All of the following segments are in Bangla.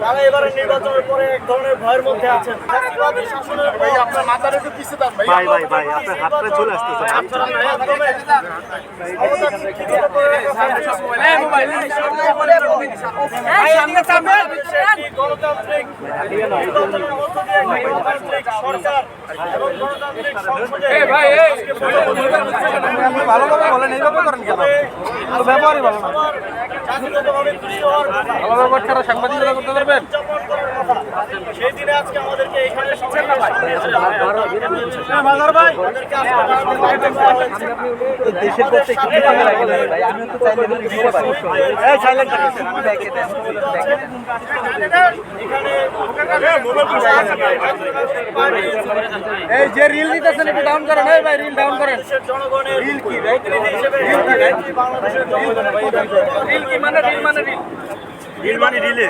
তারা এবারে নির্বাচনের পরে এক ধরনের ভয়ের মধ্যে আছেন। শাসনের ভাই আপনার মাথার একটু পিছিয়ে দেন ভাই। ভাই ভাই ভাই আপনার হাতটা চলে আসতেছে। গণতান্ত্রিক নির্বাচনের মধ্য দিয়ে গণতান্ত্রিক সরকার এবং গণতান্ত্রিক সংসদে ভালোভাবে বলেন, এইভাবে করেন কেন? ব্যবহারই ভালো না। জাতিগতভাবে খুশি হওয়ার কথা, ব্যবহার ছাড়া সাংবাদিকতা করতে পারবেন? উদযাপন করার কথা, সেই দিনে আজকে আমাদেরকে এখানে সবাইকে দেশের করতে কি কাজে লাগে ভাই? আমি তো চাইলে দিতে পারি। এই সাইলেন্ট থাকেন। এই যে রিল দিতেছেন একটু ডাউন করেন। এই ভাই রিল ডাউন করেন। জনগণের রিল কি বাংলাদেশের জনগণের রিল কি মানে রিল মানে রিল। রিল মানে রিলে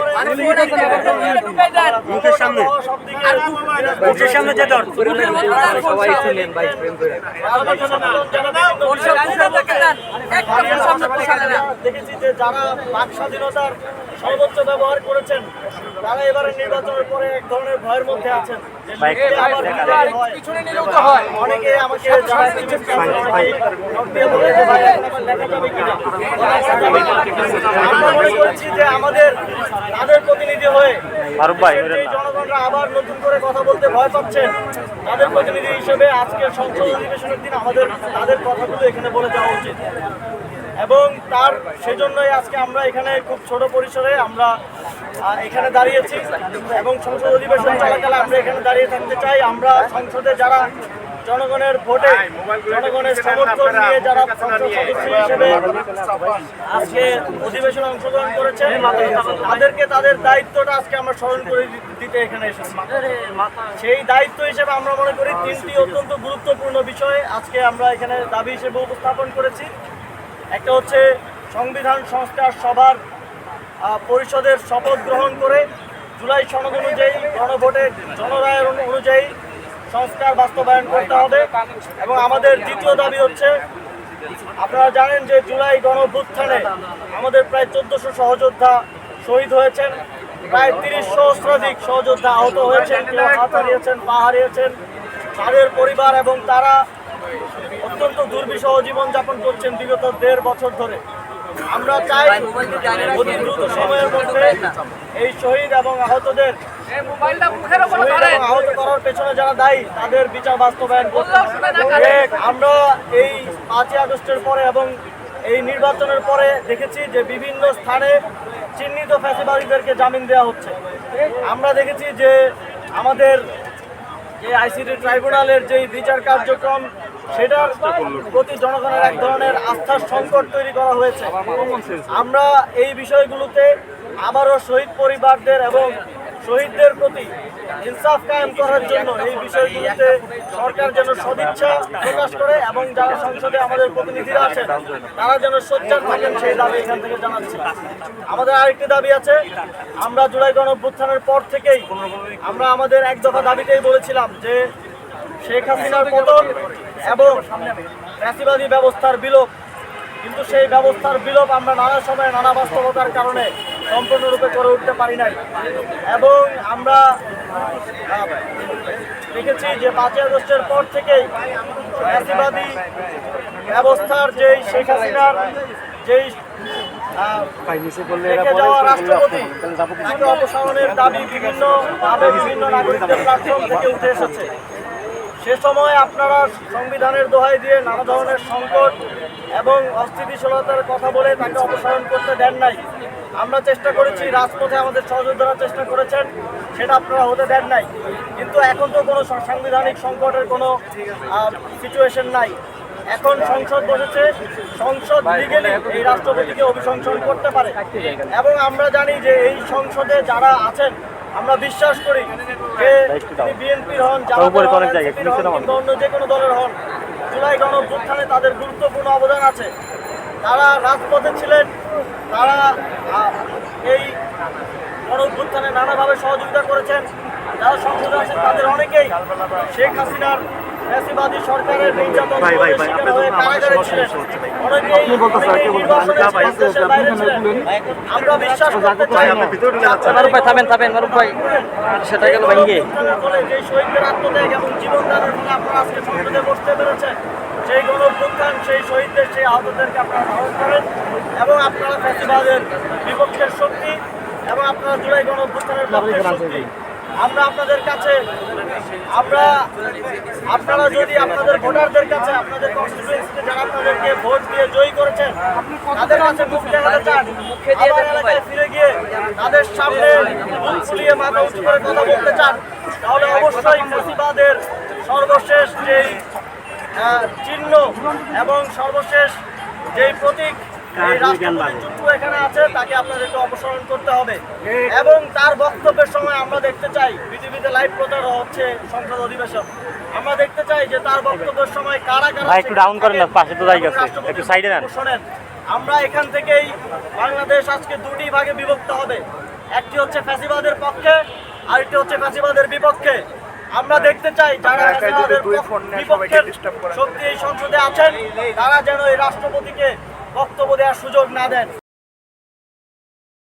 মুখের সামনে মুখের সামনে যে দর সবাই শুনেন ভাই প্রেম করে। দেখেছি যে যারা বাক স্বাধীনতার সর্বোচ্চ ব্যবহার করেছেন তারা এবারে নির্বাচনের পরে এক ধরনের ভয়ের মধ্যে আছেন। অনেকে আমাকে আমরা মনে করছি যে আমাদের তাদের প্রতিনিধি হয়ে জনগণরা আবার নতুন করে কথা বলতে ভয় পাচ্ছেন, তাদের প্রতিনিধি হিসেবে আজকের সংসদ অধিবেশনের দিন আমাদের তাদের কথাগুলো এখানে বলে যাওয়া উচিত এবং তার সেজন্যই আজকে আমরা এখানে খুব ছোট পরিসরে আমরা এখানে দাঁড়িয়েছি এবং সংসদ অধিবেশন চলাকালে আমরা এখানে দাঁড়িয়ে থাকতে চাই। আমরা সংসদে যারা জনগণের ভোটে জনগণের সমর্থন নিয়ে যারা সংসদ সদস্য হিসেবে আজকে অধিবেশনে অংশগ্রহণ করেছে তাদেরকে তাদের দায়িত্বটা আজকে আমরা স্মরণ করে দিতে এখানে এসেছি। সেই দায়িত্ব হিসেবে আমরা মনে করি তিনটি অত্যন্ত গুরুত্বপূর্ণ বিষয়ে আজকে আমরা এখানে দাবি হিসেবে উপস্থাপন করেছি। একটা হচ্ছে সংবিধান সংস্কার সভার পরিষদের শপথ গ্রহণ করে জুলাই সনদ অনুযায়ী গণভোটে জনরায়ের অনুযায়ী সংস্কার বাস্তবায়ন করতে হবে এবং আমাদের দ্বিতীয় দাবি হচ্ছে আপনারা জানেন যে জুলাই গণঅভ্যুত্থানে আমাদের প্রায় 1400 সহযোদ্ধা শহীদ হয়েছেন, প্রায় 30 সহস্রাধিক সহযোদ্ধা আহত হয়েছেন, কেউ হাত হারিয়েছেন, পা হারিয়েছেন, তাদের পরিবার এবং তারা অত্যন্ত দুর্বিষহ জীবনযাপন করছেন বিগত 1.5 বছর ধরে। আমরা চাই অতি দ্রুত সময়ের মধ্যে এই শহীদ এবং আহতদের আহত করার পেছনে যারা দায়ী তাদের বিচার বাস্তবায়ন করতে হবে। আমরা এই 5ই আগস্টের পরে এবং এই নির্বাচনের পরে দেখেছি যে বিভিন্ন স্থানে চিহ্নিত ফ্যাসিবাদীদেরকে জামিন দেওয়া হচ্ছে। আমরা দেখেছি যে আমাদের যে আইসিটি ট্রাইব্যুনালের যে বিচার কার্যক্রম সেটার প্রতি জনগণের এক ধরনের আস্থার সংকট তৈরি করা হয়েছে। আমরা এই বিষয়গুলোতে আবারও শহীদ পরিবারদের এবং শহীদদের প্রতি ইনসাফ কায়েম করার জন্য এই বিষয়গুলোতে সরকার যেন সদিচ্ছা প্রকাশ করে এবং যারা সংসদে আমাদের প্রতিনিধিরা আছেন তারা যেন সোচ্চার থাকেন সেই দাবি এখান থেকে জানাচ্ছি। আমাদের আরেকটি দাবি আছে, আমরা জুলাই গণঅভ্যুত্থানের পর থেকেই আমরা আমাদের এক দফা দাবিতেই বলেছিলাম যে শেখ হাসিনার পতন এবং ফ্যাসিবাদী ব্যবস্থার বিলোপ, কিন্তু সেই ব্যবস্থার বিলোপ আমরা নানা সময়ে নানা বাস্তবতার কারণে সম্পূর্ণরূপে করে উঠতে পারি নাই এবং আমরা দেখেছি যে 5ই আগস্টের পর থেকেই ফ্যাসিবাদী ব্যবস্থার যেই শেখ হাসিনার যেই রেখে যাওয়া রাষ্ট্রপতি তাকে অপসারণের দাবি বিভিন্নভাবে বিভিন্ন নাগরিকদের প্ল্যাটফর্ম থেকে উঠে এসেছে। সে সময় আপনারা সংবিধানের দোহাই দিয়ে নানা ধরনের সংকট এবং অস্থিতিশীলতার কথা বলে তাকে অপসারণ করতে দেন নাই। আমরা চেষ্টা করেছি, রাজপথে আমাদের সহযোদ্ধারা চেষ্টা করেছেন, সেটা আপনারা হতে দেন নাই। কিন্তু এখন তো কোনো সাংবিধানিক সংকটের কোনো সিচুয়েশন নাই। এখন সংসদ বসেছে, সংসদ লিগেলি এই রাষ্ট্রপতিকে অভিশংসন করতে পারে এবং আমরা জানি যে এই সংসদে যারা আছেন আমরা বিশ্বাস করি যে তিনি বিএনপির হন, অন্য যে কোনো দলের হন, জুলাই গণঅভ্যুত্থানে তাদের গুরুত্বপূর্ণ অবদান আছে। তারা রাজপথে ছিলেন, তারা এই গণঅভ্যুত্থানে নানাভাবে সহযোগিতা করেছেন। যারা সংসদে আছেন তাদের অনেকেই শেখ হাসিনার ফ্যাসিবাদী সরকারের নির্যাতন শিকার হয়ে কারাগারে ছিলেন। অনেকেই এই নির্বাসনের সময় দেশের বাইরে ছিলেন। আমরা বিশ্বাস করতে চাই মারুফ ভাই থামেন মারুফ ভাই সেটা গেল ভাঙ্গে ফলে যে শহীদদের আত্মত্যাগ এবং জীবনদানের ফলে আপনারা আজকে সংসদে বসতে পেরেছেন, সেই গণঅভ্যুত্থান, সেই শহীদদের, সেই আহতদেরকে আপনারা ধারণ করেন এবং আপনারা ফ্যাসিবাদের বিপক্ষের শক্তি এবং আপনারা জুলাই গণঅভ্যুত্থানের পক্ষের শক্তি। আমরা আপনাদের কাছে আপনারা যদি আপনাদের ভোটারদের কাছে, আপনাদের কনস্টিটিউয়েন্সিতে যারা আপনাদেরকে ভোট দিয়ে জয়ী করেছেন, তাদের কাছে মুখ দেখাতে চান, আবার এলাকায় ফিরে গিয়ে তাদের সামনে মুখ ফুলিয়ে মাথা উঁচু করে কথা বলতে চান, তাহলে অবশ্যই ফ্যাসিবাদের সর্বশেষ যেই চিহ্ন এবং সর্বশেষ যেই প্রতীক এই রাষ্ট্রপতি চুট্টু এখানে আছে তাকে আপনাদেরকে অপসারণ করতে হবে। এবং তার বক্তব্যের সময় আমরা দেখতে চাই, পৃথিবীতে লাইভ প্রচার হচ্ছে সংসদ অধিবেশন, আমরা দেখতে চাই যে তার বক্তব্যের সময় কারা কারা ভাই একটু ডাউন করেন না, পাশে তো জায়গা আছে, একটু সাইডে নেন। শোনেন, আমরা এখান থেকেই বাংলাদেশ আজকে দুটি ভাগে বিভক্ত হবে, একটি হচ্ছে ফ্যাসিবাদের পক্ষে, আরেকটি হচ্ছে ফ্যাসিবাদের বিপক্ষে। আমরা দেখতে চাই যারা ফ্যাসিবাদের বিপক্ষের শক্তি এই সংসদে আছেন তারা যেন এই রাষ্ট্রপতিকে বক্তব্য দেওয়ার সুযোগ না দেন।